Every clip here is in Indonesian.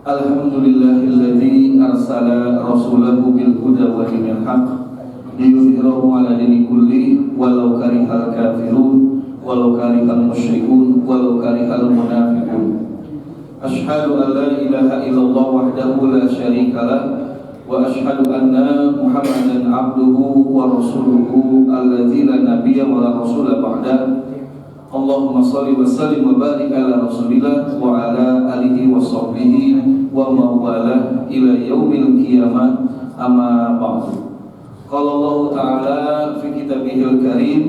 Alhamdulillahilladzi arsala rasulahu bil huda wa dinil haqq liyudhhirahu 'ala dini kulli walau karihal kafirun walau karihal musyrikun walau karihal munafiqun. Asyhadu an la ilaha illallah wahdahu la syarika lah wa asyhadu anna Muhammadan 'abduhu wa rasuluhu alladzi la nabiyya wa la rasula ba'da. Allahumma shalli wa sallim wa barik ala Rasulillah wa ala alihi wa sahbihi wa mawalah ila yaumil qiyamah, amma ba'du. Qala Allah Ta'ala fi kitabihil karim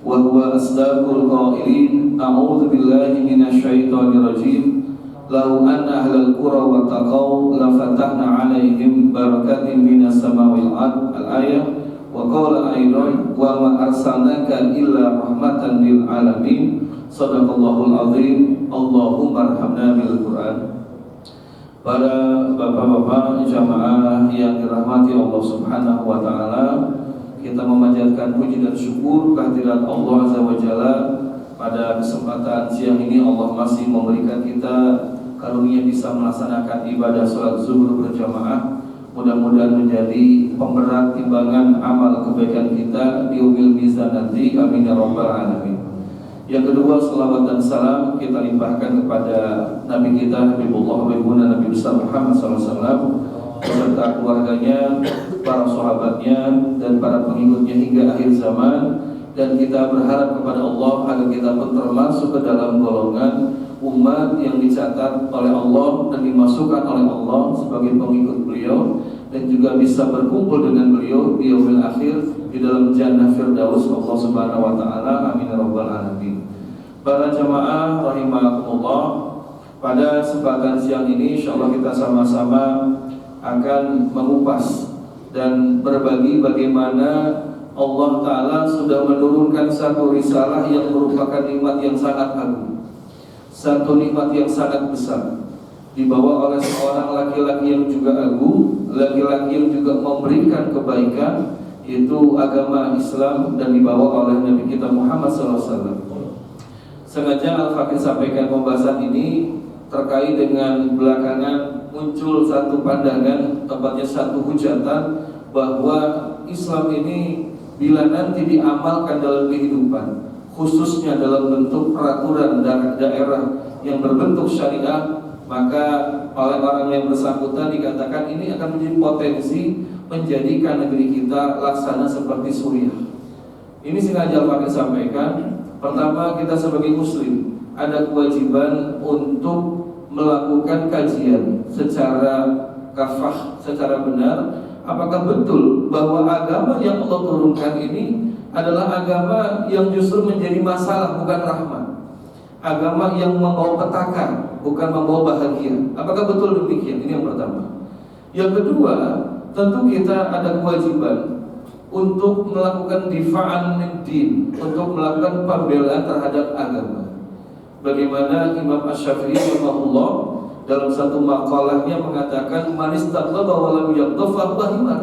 wa huwa asdaqul qailin, a'udzu billahi minasy syaithanir rajim. Lau anna ahlal qura wattaqau la fatahna 'alaihim barakatin minas samawati wal ardh. Al-ayah. Wa qala aidan wa ma arsalnaka illa rahmatan lil alamin. Shadaqallahul azim. Allahumma arhamna bil Qur'an. Para bapak-bapak jamaah yang dirahmati Allah Subhanahu wa taala, kita memanjatkan puji dan syukur kehadirat Allah Azza wa Jalla. Pada kesempatan siang ini Allah masih memberikan kita karunia bisa melaksanakan ibadah salat zuhur berjamaah. Mudah-mudahan menjadi pemberat timbangan amal kebaikan kita di yaumil mizan nanti. Amin ya rabbal alamin. Yang kedua, salawat dan salam kita limpahkan kepada Nabi kita Habibullah Habibuna Nabi besar Muhammad SAW beserta keluarganya, para sahabatnya dan para pengikutnya hingga akhir zaman. Dan kita berharap kepada Allah agar kita pun termasuk ke dalam golongan umat yang dicatat oleh Allah dan dimasukkan oleh Allah sebagai pengikut beliau, dan juga bisa berkumpul dengan beliau di yaumil akhir di dalam jannah firdaus Allah Subhanahu wa taala. Amin ya rabbal alamin. Para jamaah rahimakumullah, pada kesempatan siang ini insyaallah kita sama-sama akan mengupas dan berbagi bagaimana Allah Ta'ala sudah menurunkan satu risalah yang merupakan nikmat yang sangat agung, satu nikmat yang sangat besar, dibawa oleh seorang laki-laki yang juga agung, laki-laki yang juga memberikan kebaikan, yaitu agama Islam, dan dibawa oleh Nabi kita Muhammad SAW. Sengaja Al-Fakir sampaikan pembahasan ini terkait dengan belakangan muncul satu pandangan, tepatnya satu hujatan, bahwa Islam ini bila nanti diamalkan dalam kehidupan, khususnya dalam bentuk peraturan daerah yang berbentuk syariah, maka oleh orang yang bersangkutan dikatakan ini akan menjadi potensi menjadikan negeri kita laksana seperti Suriah. Ini sengaja Al-Fakir sampaikan. Pertama, kita sebagai muslim ada kewajiban untuk melakukan kajian secara kafah, secara benar. Apakah betul bahwa agama yang Allah turunkan ini adalah agama yang justru menjadi masalah, bukan rahmat? Agama yang membawa petaka, bukan membawa bahagia. Apakah betul demikian? Ini yang pertama. Yang kedua, tentu kita ada kewajiban untuk melakukan difa'an din, untuk melakukan pembelaan terhadap agama. Bagaimana Imam Asy-Syafi'i rahimahullah dalam satu makalahnya mengatakan, manis taqlaba wa lam yaghdab fa himar.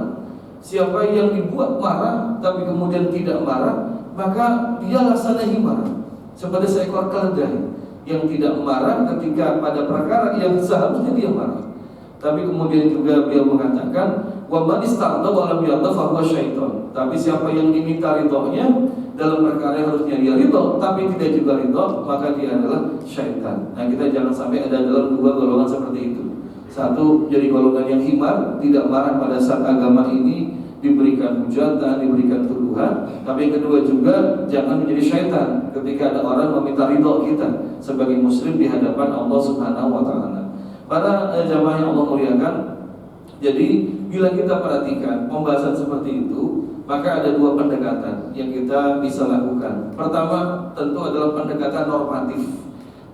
Siapa yang dibuat marah tapi kemudian tidak marah, maka dia laksana himar, seperti seekor keledai yang tidak marah ketika pada perkara yang seharusnya dia marah. Tapi kemudian juga beliau mengatakan, wa man istaqlaba wa lam yaghdab fa huwa syaitan. Tapi siapa yang diminta ridhonya dalam perkara yang harusnya dia ridho tapi tidak juga ridho, maka dia adalah syaitan. Nah, kita jangan sampai ada dalam dua golongan seperti itu. Satu, jadi golongan yang himar, tidak marah pada saat agama ini diberikan hujatan, diberikan tuduhan. Tapi yang kedua juga, jangan menjadi syaitan ketika ada orang meminta ridho kita sebagai muslim di hadapan Allah Subhanahu wa taala. Para jamaah yang Allah muliakan, jadi bila kita perhatikan pembahasan seperti itu, maka ada dua pendekatan yang kita bisa lakukan. Pertama, tentu adalah pendekatan normatif,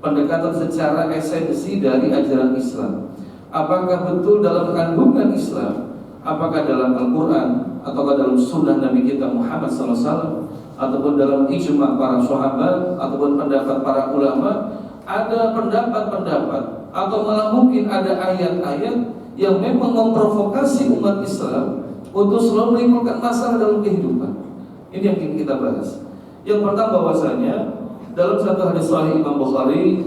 pendekatan secara esensi dari ajaran Islam. Apakah betul dalam kandungan Islam, apakah dalam Al-Quran ataukah dalam sunnah Nabi kita Muhammad SAW, ataupun dalam ijma' para sahabat, ataupun pendapat para ulama, ada pendapat-pendapat atau malah mungkin ada ayat-ayat yang memang memprovokasi umat Islam untuk selalu menimbulkan masalah dalam kehidupan. Ini yang ingin kita bahas. Yang pertama, bahwasanya dalam satu hadis sahih Imam Bukhari,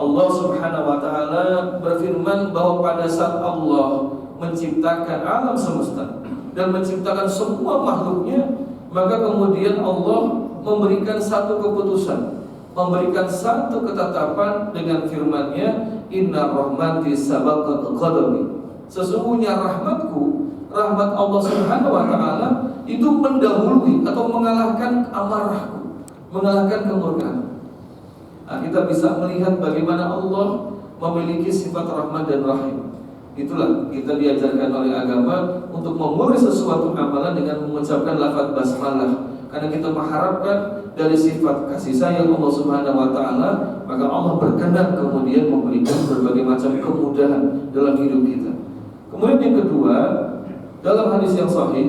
Allah Subhanahu wa taala berfirman bahwa pada saat Allah menciptakan alam semesta dan menciptakan semua makhluknya, maka kemudian Allah memberikan satu keputusan, memberikan satu ketetapan dengan firman-Nya, inna rahmati sabaqat ghadabi. Sesungguhnya rahmatku, rahmat Allah Subhanahu wa taala itu mendahului atau mengalahkan amarahku, mengalahkan kemurkaan. Nah, kita bisa melihat bagaimana Allah memiliki sifat rahmat dan rahim. Itulah kita diajarkan oleh agama untuk memulai sesuatu amalan dengan mengucapkan lafaz basmalah, karena kita mengharapkan dari sifat kasih sayang Allah Subhanahu wa taala, maka Allah berkenan kemudian memberikan berbagai macam kemudahan dalam hidup kita. Kemudian yang kedua, dalam hadis yang sahih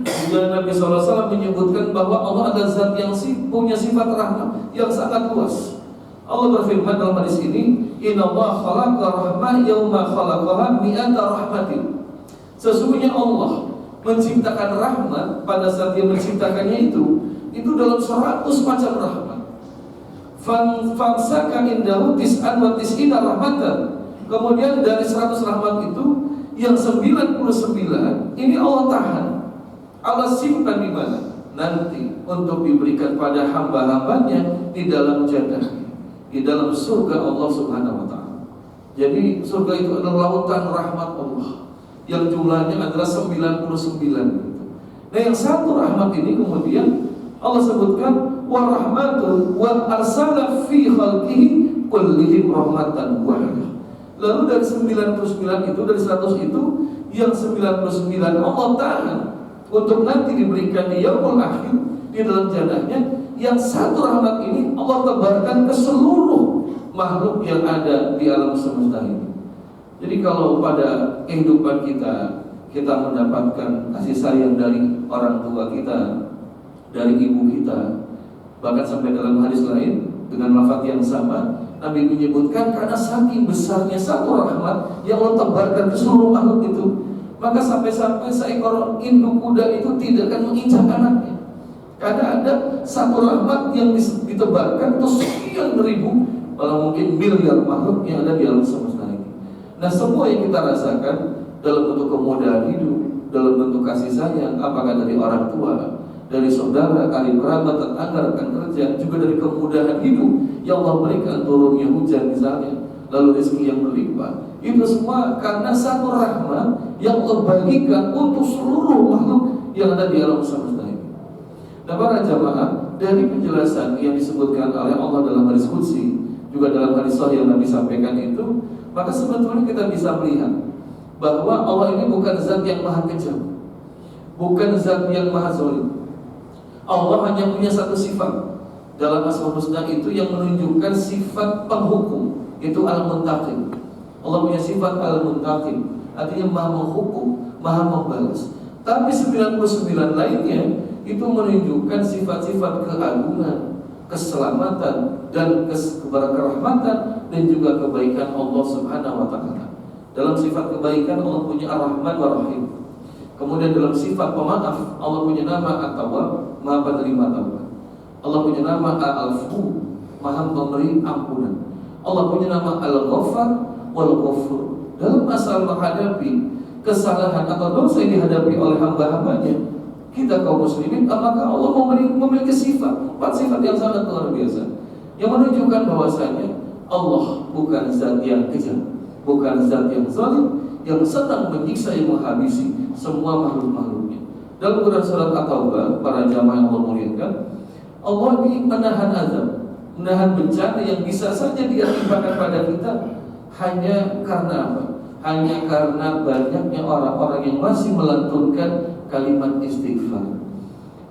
juga Nabi SAW menyebutkan bahwa Allah adalah zat yang punya sifat rahmat yang sangat luas. Allah berfirman dalam hadis ini, innallaha khalaqa rahmah yauma khalaqaha mi'ata rahmatin. Sesungguhnya Allah menciptakan rahmat pada saat Dia menciptakannya itu dalam 100 macam rahmat. Famsaka indahu tis'an wa tis'ina rahmatan. Kemudian dari 100 rahmat itu yang 99 ini Allah tahan, Allah simpan di mana? Nanti untuk diberikan pada hamba-hambanya di dalam jannah, di dalam surga Allah Subhanahu wa taala. Jadi surga itu adalah lautan rahmat Allah yang jumlahnya adalah 99. Nah, yang satu rahmat ini kemudian Allah sebutkan wa rahmatun wa arsala fi khalqihi kullihim rahmatan wahidah. Lalu dari 99 itu, dari 100 itu, yang 99 Allah tahan untuk nanti diberikan di yaumul akhir di dalam jannahnya. Yang satu rahmat ini Allah tebarkan ke seluruh makhluk yang ada di alam semesta ini. Jadi kalau pada kehidupan kita mendapatkan kasih sayang dari orang tua kita, dari ibu kita, bahkan sampai dalam hadis lain dengan lafaz yang sama Nabi menyebutkan karena saking besarnya satu rahmat yang Allah tebarkan ke seluruh makhluk itu, maka sampai-sampai seekor induk kuda itu tidak akan menginjak anaknya. Karena ada satu rahmat yang ditebarkan untuk sekian ribu, malah mungkin miliar makhluk yang ada di alam semesta ini. Nah, semua yang kita rasakan dalam bentuk kemudahan hidup, dalam bentuk kasih sayang, apakah dari orang tua, dari saudara, karib kerabat, tetangga, rekan kerja, juga dari kemudahan hidup yang Allah berikan, turunnya hujan misalnya, lalu rezeki yang berlimpah, itu semua karena satu rahmat yang Allah bagikan untuk seluruh makhluk yang ada di alam semesta ini. Nah, para jamaah, dari penjelasan yang disebutkan oleh Allah dalam hadis qudsi, juga dalam hadis sahih yang Nabi sampaikan itu, maka sebetulnya kita bisa melihat bahwa Allah ini bukan zat yang maha kejam, bukan zat yang maha zalim. Allah hanya punya satu sifat dalam Asmaul Husna itu yang menunjukkan sifat penghukum, yaitu Al-Muntaqim. Allah punya sifat Al-Muntaqim, artinya maha menghukum, maha membalas. Tapi 99 lainnya itu menunjukkan sifat-sifat keagungan, keselamatan, dan keberkahmatan, dan juga kebaikan Allah Subhanahu wa taala. Dalam sifat kebaikan Allah punya Ar-Rahman wa Rahim. Kemudian dalam sifat pemaaf Allah punya nama At-Tawwab, Maha penerima taubat. Allah punya nama Al-Afu, Maha memberi ampunan. Allah punya nama Al-Ghaffar wal Ghafur. Dalam masalah menghadapi kesalahan atau dosa yang dihadapi oleh hamba-hambanya, kita kaum muslimin, maka Allah memiliki sifat, 4 sifat yang sangat luar biasa, yang menunjukkan bahwasanya Allah bukan zat yang kejam, bukan zat yang zalim, yang sedang menyiksa, yang menghabisi semua makhluk-makhluknya. Dalam Quran surat At-Taubah, para jamaah yang Allah muliakan, Allah ini menahan azab, menahan bencana yang bisa saja diakibatkan pada kita hanya karena apa? Hanya karena banyaknya orang-orang yang masih melantunkan kalimat istighfar.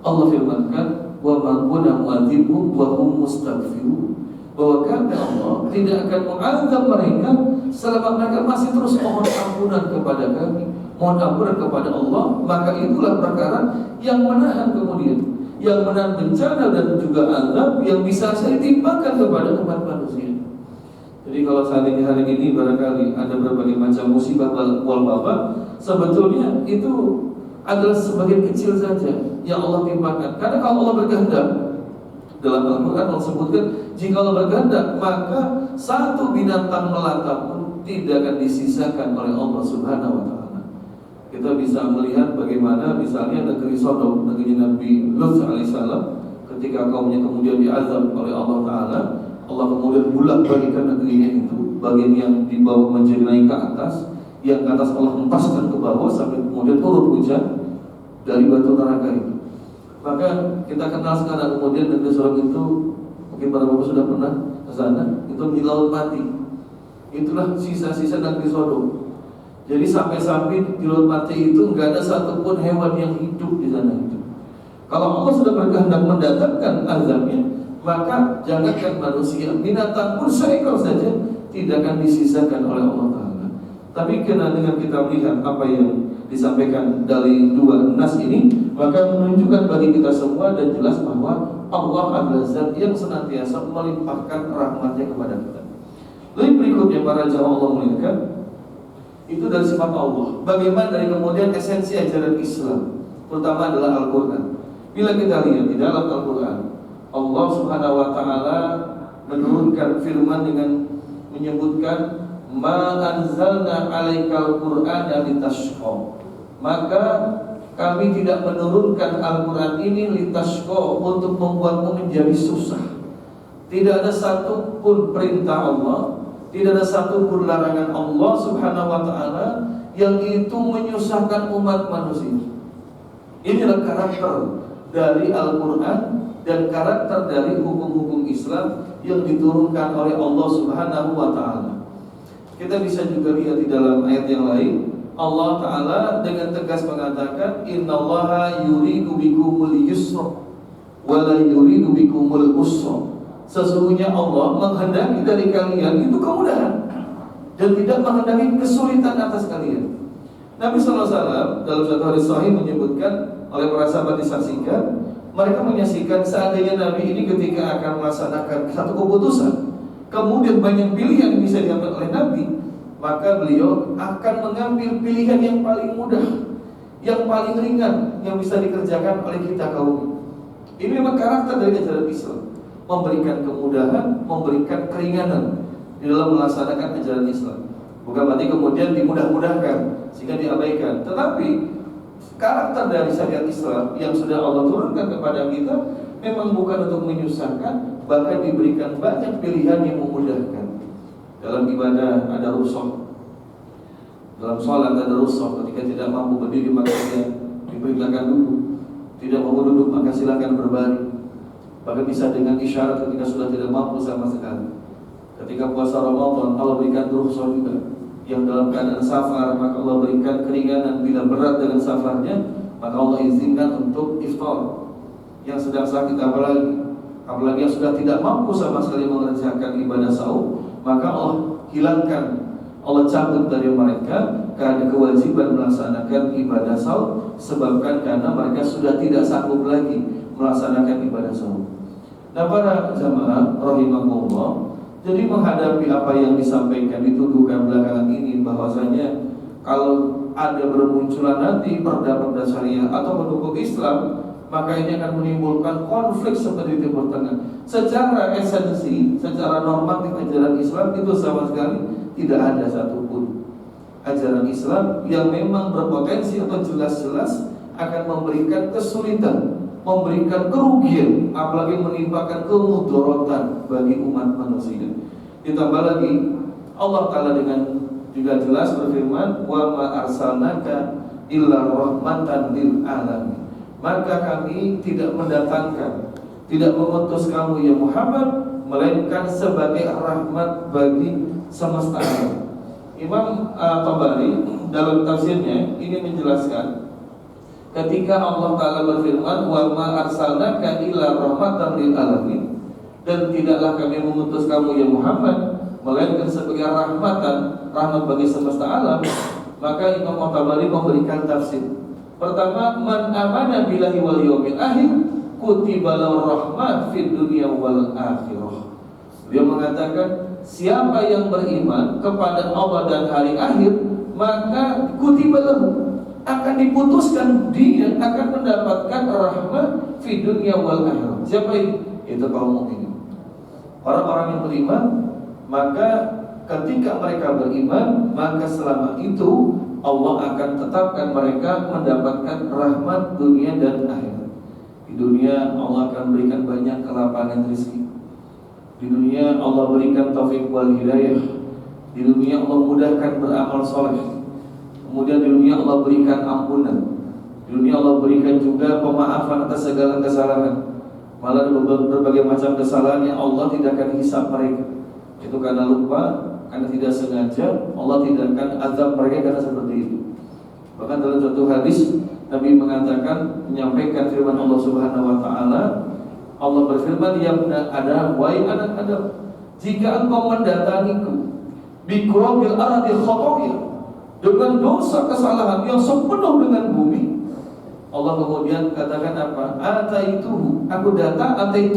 Allah firmankan, wa ma kunna mu'adzibun wa hum mustaghfirun, bahwa kami Allah tidak akan mengazab mereka selama mereka masih terus mohon ampunan kepada kami, mohon ampunan kepada Allah. Maka itulah perkara yang menahan kemudian, yang menahan bencana dan juga azab yang bisa saya timpakan kepada umat manusia. Jadi kalau saat ini hari ini barangkali ada berbagai macam musibah wal wabah, sebetulnya itu adalah sebagian kecil saja yang Allah timpakan. Karena kalau Allah berkehendak Dalam Al-Quran Allah sebutkan, jika Allah berkehendak maka satu binatang melata pun tidak akan disisakan oleh Allah Subhanahu wa Ta'ala. Kita bisa melihat bagaimana misalnya negeri Sodom, negeri Nabi Lut alaihissalam, ketika kaumnya kemudian diazab oleh Allah Ta'ala, Allah kemudian bolak-balikan negerinya itu, bagian yang di bawah menjadi naik ke atas, yang ke atas Allah hempaskan ke bawah sampai kemudian turun hujan dari batu neraka itu. Maka kita kenal sekarang kemudian negeri Sodom itu, mungkin para bapak sudah pernah ke sana, itu di laut mati. Itulah sisa-sisa negeri Sodom. Jadi sampai-sampai di laut mati itu nggak ada satupun hewan yang hidup di sana itu. Kalau Allah sudah berkehendak mendatangkan azabnya, maka jangankan manusia, binatang pun seekor saja tidak akan disisakan oleh Allah Ta'ala. Tapi karena dengan kita melihat apa yang disampaikan dari dua nas ini, maka menunjukkan bagi kita semua dan jelas bahwa Allah adalah zat yang senantiasa melimpahkan rahmatnya kepada kita. Lalu berikutnya para jamaah Allah muliakan, itu dari sifat Allah. Bagaimana dari kemudian esensi ajaran Islam, terutama adalah Al-Quran. Bila kita lihat di dalam Al-Quran, Allah Subhanahu wa Ta'ala menurunkan firman dengan menyebutkan ma anzalna 'alaikal qur'ana litashqa. Maka kami tidak menurunkan Al-Quran ini litashqa, untuk membuatmu menjadi susah. Tidak ada satu pun perintah Allah, tidak ada satu pun larangan Allah Subhanahu wa Ta'ala yang itu menyusahkan umat manusia. Inilah karakter dari Al-Quran dan karakter dari hukum-hukum Islam yang diturunkan oleh Allah Subhanahu wa Ta'ala. Kita bisa juga lihat di dalam ayat yang lain, Allah Ta'ala dengan tegas mengatakan, innallaha yuridu bikumul yusra wa la yuridu bikumul usra. Sesungguhnya Allah menghendaki dari kalian itu kemudahan dan tidak menghendaki kesulitan atas kalian. Nabi SAW dalam satu hadis sahih menyebutkan, oleh para sahabat disaksikan, mereka menyaksikan seandainya Nabi ini ketika akan melaksanakan satu keputusan, kemudian banyak pilihan yang bisa diambil oleh Nabi, maka beliau akan mengambil pilihan yang paling mudah, yang paling ringan, yang bisa dikerjakan oleh kita kaum. Ini memang karakter dari ajaran Islam, memberikan kemudahan, memberikan keringanan di dalam melaksanakan ajaran Islam. Bukan berarti kemudian dimudah-mudahkan sehingga diabaikan, tetapi karakter dari syariat Islam yang sudah Allah turunkan kepada kita memang bukan untuk menyusahkan, bahkan diberikan banyak pilihan yang memudahkan. Dalam ibadah ada rukhsah, dalam sholat ada rukhsah. Ketika tidak mampu berdiri maka dia diperintahkan duduk, tidak mau duduk maka silakan berbaring. Bahkan bisa dengan isyarat ketika sudah tidak mampu sama sekali. Ketika puasa Ramadan Allah berikan rukhsah juga. Yang dalam keadaan safar maka Allah berikan keringanan. Bila berat dengan safarnya maka Allah izinkan untuk iftar. Yang sedang sakit apalagi yang sudah tidak mampu sama sekali mengerjakan ibadah sahur, maka Allah hilangkan, Allah cabut dari mereka karena kewajiban melaksanakan ibadah sahur, sebabkan karena mereka sudah tidak sanggup lagi melaksanakan ibadah sahur. Nah para jamaah rahimahullah, jadi menghadapi apa yang disampaikan dituduhkan belakangan ini, bahwasanya kalau ada bermunculan nanti perda-perda syariah atau pendukung Islam, maka ini akan menimbulkan konflik seperti Timur Tengah. Secara esensi, secara normatif ajaran Islam itu sama sekali tidak ada satupun ajaran Islam yang memang berpotensi atau jelas-jelas akan memberikan kesulitan, memberikan kerugian, apalagi menimpakan kemudorotan bagi umat manusia. Ditambah lagi Allah Ta'ala dengan juga jelas berfirman, wa ma arsalnaka illa rahmatan lil alamin. Maka kami tidak mendatangkan, tidak mengutus kamu ya Muhammad, melainkan sebagai rahmat bagi semesta alam. Imam Tabari dalam tafsirnya ini menjelaskan, ketika Allah Ta'ala berfirman wa ma arsalnaka illa rahmatan lil alamin, dan tidaklah kami mengutus kamu ya Muhammad melainkan sebagai rahmatan, rahmat bagi semesta alam, maka Imam Tabari memberikan tafsir. Pertama, man amana billahi wal yawmil akhir kutiba lahu rahmat fid dunya wal akhirah. Dia mengatakan, siapa yang beriman kepada Allah dan hari akhir, maka kutiba lahu, akan diputuskan dia akan mendapatkan rahmat fid dunya wal akhirah. Siapa itu kaum mukminin. Orang-orang yang beriman, maka ketika mereka beriman, maka selama itu Allah akan tetapkan mereka mendapatkan rahmat dunia dan akhirat. Di dunia Allah akan berikan banyak kelapangan rezeki. Di dunia Allah berikan taufik wal hidayah. Di dunia Allah mudahkan beramal soleh. Kemudian di dunia Allah berikan ampunan. Di dunia Allah berikan juga pemaafan atas segala kesalahan. Malah berbagai macam kesalahan yang Allah tidak akan hisab mereka. Itu karena lupa, karena tidak sengaja. Allah tidak akan azab mereka karena seperti itu. Bahkan dalam satu hadis Nabi mengatakan, menyampaikan firman Allah Subhanahu wa taala, Allah berfirman, "Ya bani Adam, wahai anak Adam, jika engkau mendatangiku biqurabil ardi khataya, dengan dosa kesalahan yang sepenuh dengan bumi." Allah kemudian katakan apa? Ataituhu, aku datangi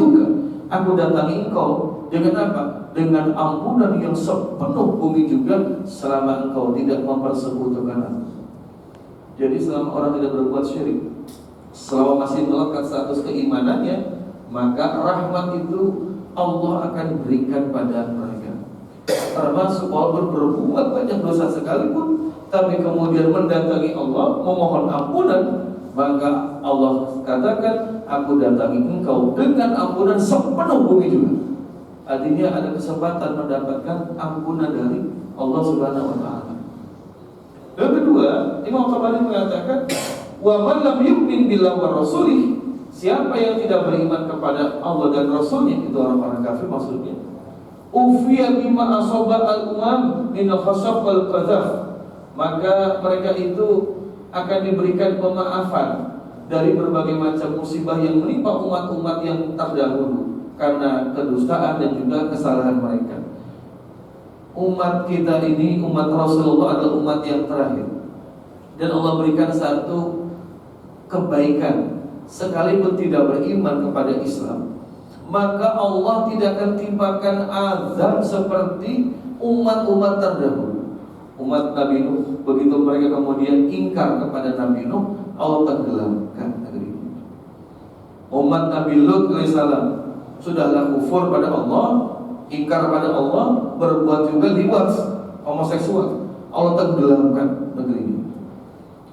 engkau dengan apa? Dengan ampunan yang sepenuh bumi juga, selama engkau tidak mempersekutukan aku. Jadi selama orang tidak berbuat syirik, selama masih melekat status keimanannya, maka rahmat itu Allah akan berikan pada mereka. Termasuk walaupun berbuat banyak dosa sekalipun, tapi kemudian mendatangi Allah memohon ampunan, maka Allah katakan, aku datangi engkau dengan ampunan sepenuh bumi juga. Artinya ada kesempatan mendapatkan ampunan dari Allah Subhanahu wa taala. Yang kedua, Imam Tabari mengatakan, wa man lam yu'min billahi wa rasulih, siapa yang tidak beriman kepada Allah dan Rasulnya, itu orang-orang kafir maksudnya, ufiya bima asaba al-umam min al-khasaf wal qadhaf, maka mereka itu akan diberikan pemaafan dari berbagai macam musibah yang menimpa umat-umat yang terdahulu karena kedustaan dan juga kesalahan mereka. Umat kita ini, umat Rasulullah adalah umat yang terakhir, dan Allah berikan satu kebaikan. Sekalipun tidak beriman kepada Islam, maka Allah tidak akan timpakan azab seperti umat-umat terdahulu. Umat Nabi Nuh, begitu mereka kemudian ingkar kepada Nabi Nuh, Allah tenggelamkan negeri ini. Umat Nabi Lut alaihissalam sudahlah kufur pada Allah, ingkar pada Allah, berbuat juga liwat, homoseksual, Allah tenggelamkan negeri ini.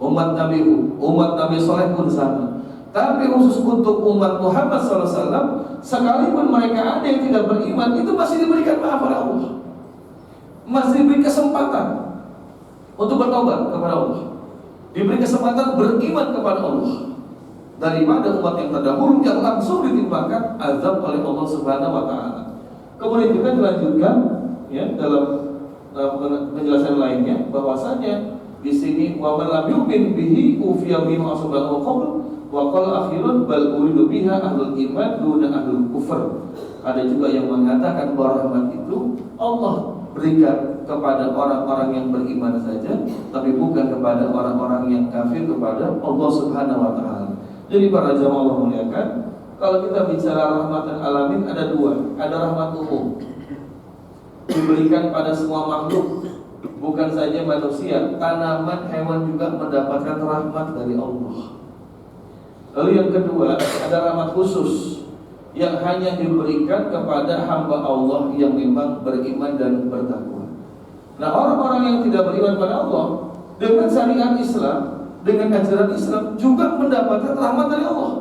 Umat Nabi Saleh pun sama. Tapi khusus untuk umat Muhammad SAW, sekalipun mereka ada yang tidak beriman, itu masih diberikan maaf oleh Allah, masih diberi kesempatan untuk bertobat kepada Allah, diberi kesempatan beriman kepada Allah, daripada umat yang terdahulu yang langsung ditimpakan azab oleh Allah Subhanahu wa taala. Kemudian juga dilanjutkan ya dalam penjelasan lainnya, bahwasanya di sini wa man lam yu'min bihi ufiya bima asbahu qabl wa qala akhirun bal uridu biha ahlul iman duna ahlul kufur. Ada juga yang mengatakan bahwa rahmat itu Allah berikan kepada orang-orang yang beriman saja, tapi bukan kepada orang-orang yang kafir kepada Allah Subhanahu wa taala. Jadi para jamaah Allah muliakan, kalau kita bicara rahmatan alamin ada dua, ada rahmat umum diberikan pada semua makhluk, bukan saja manusia, tanaman, hewan juga mendapatkan rahmat dari Allah. Lalu yang kedua, ada rahmat khusus yang hanya diberikan kepada hamba Allah yang memang beriman dan bertakwa. Nah, orang-orang yang tidak beriman pada Allah, dengan syariat Islam, dengan ajaran Islam juga mendapatkan rahmat dari Allah.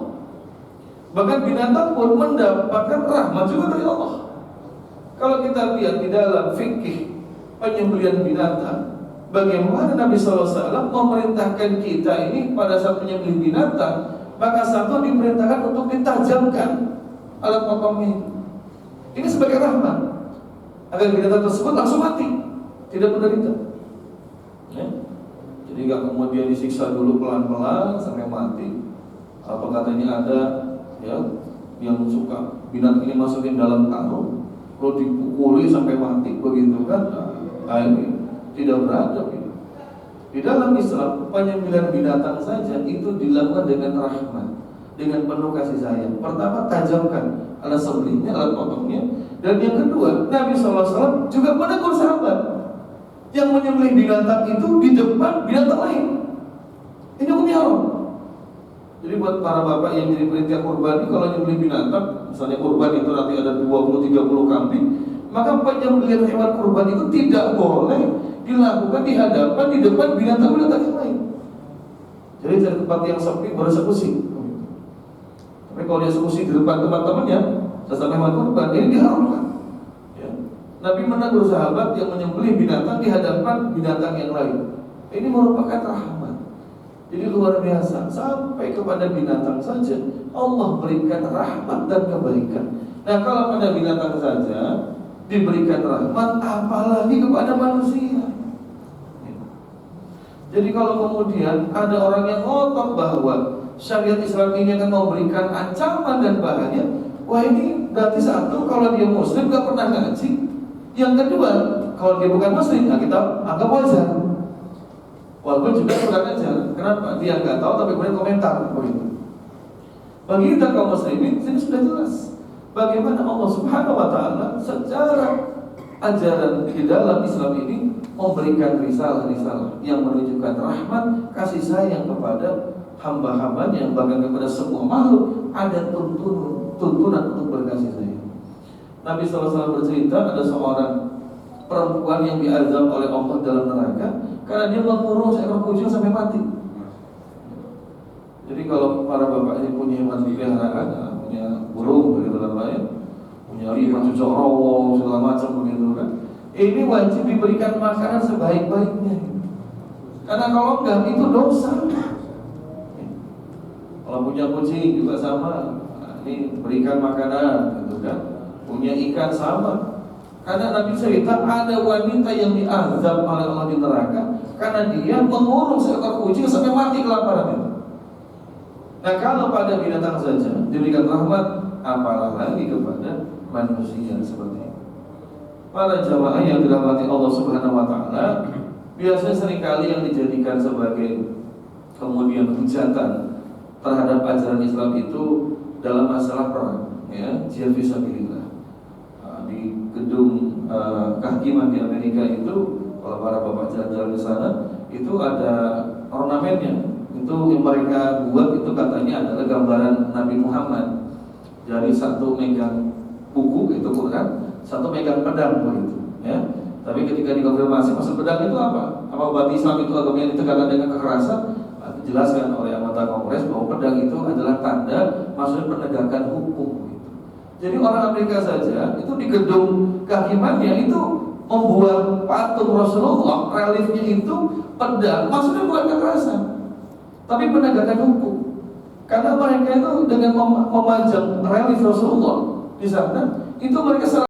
Bahkan binatang pun mendapatkan rahmat juga dari Allah. Kalau kita lihat di dalam fikih penyembelihan binatang, bagaimana Nabi SAW memerintahkan kita ini pada saat menyembelih binatang, maka satu diperintahkan untuk ditajamkan alat potongnya. Ini sebagai rahmat, agar binatang tersebut langsung mati, tidak menderita ya. Jadi gak kemudian disiksa dulu pelan-pelan sampai mati. Apa katanya ada ya yang suka binatang ini masukin dalam karung, kalau dipukuli sampai mati begitu kan, nah ini tidak beradab ini. Di dalam Islam penyembelihan binatang saja itu dilakukan dengan rahmat, dengan penuh kasih sayang. Pertama, tajamkan alat sembelihnya, alat potongnya. Dan yang kedua, Nabi SAW juga menegur sahabat yang menyembelih binatang itu di depan binatang lain. Ini hukumnya haram. Jadi buat para bapak yang jadi panitia kurban, kalau nyembelih binatang, misalnya kurban itu nanti ada 20-30 kambing, maka penyembelihan hewan kurban itu tidak boleh dilakukan di hadapan, di depan binatang-binatang yang lain. Jadi cari tempat yang sepi baru eksekusi. Tapi kalau dia eksekusi di depan teman-temannya, sesama hewan kurban, ini diharamkan. Ya. Nabi menegur sahabat yang menyembelih binatang di hadapan binatang yang lain. Ini merupakan rahmat. Jadi luar biasa, sampai kepada binatang saja Allah berikan rahmat dan kebaikan. Nah, kalau pada binatang saja diberikan rahmat, apalagi kepada manusia. Jadi kalau kemudian ada orang yang ngotot bahwa syariat Islam ini akan memberikan ancaman dan bahaya, wah ini berarti satu, kalau dia muslim gak pernah ngaji. Yang kedua, kalau dia bukan muslim, nah kita anggap wajar. Walaupun juga kurang ajar. Kenapa? Dia nggak tahu tapi kemudian komentar begitu. Bagi kita kaum muslimin, ini sudah jelas bagaimana Allah Subhanahu wa taala secara ajaran di dalam Islam ini memberikan risalah-risalah yang menunjukkan rahmat, kasih sayang kepada hamba-hambanya, bahkan kepada semua makhluk. Ada tuntunan untuk berkasih sayang. Nabi SAW bercerita ada seorang perempuan yang diazab oleh Allah dalam neraka karena dia mengurung seekor kucing sampai mati. Jadi kalau para bapak ini punya hewan peliharaan, punya burung begitu kan lain, punya lima cucok rawo segala macam begitu kan, ini wajib diberikan makanan sebaik-baiknya. Karena kalau enggak itu dosa. Kalau punya kucing juga sama, ini berikan makanan gitu kan. Punya ikan sama. Karena Nabi cerita ada wanita yang diazab oleh Allah di neraka karena dia mengurung seekor kucing sampai mati kelaparan itu. Nah, kalau pada binatang saja diberikan rahmat, apalagi kepada manusia seperti ini. Para jamaah yang dirahmati Allah Subhanahu wa taala, biasanya seringkali yang dijadikan sebagai kemudian hujatan terhadap ajaran Islam itu dalam masalah perang, ya, jihad fisabilillah. Di gedung kehakiman di Amerika itu, kalau para bapak jalan-jalan di sana, itu ada ornamennya. Itu yang mereka buat itu katanya adalah gambaran Nabi Muhammad. Jadi satu megang buku itu Quran, satu megang pedang begitu, ya. Tapi ketika dikonfirmasi maksud pedang itu apa? Apa umat Islam itu agama yang ditegakkan dengan kekerasan? Dijelaskan oleh anggota Kongres bahwa pedang itu adalah tanda maksudnya penegakan hukum. Jadi orang Amerika saja itu di gedung kehakimannya itu membuat patung Rasulullah, reliefnya itu pedang, maksudnya bukan kekerasan, tapi penegakan hukum. Karena mereka itu dengan memajang relief Rasulullah di sana, itu mereka secara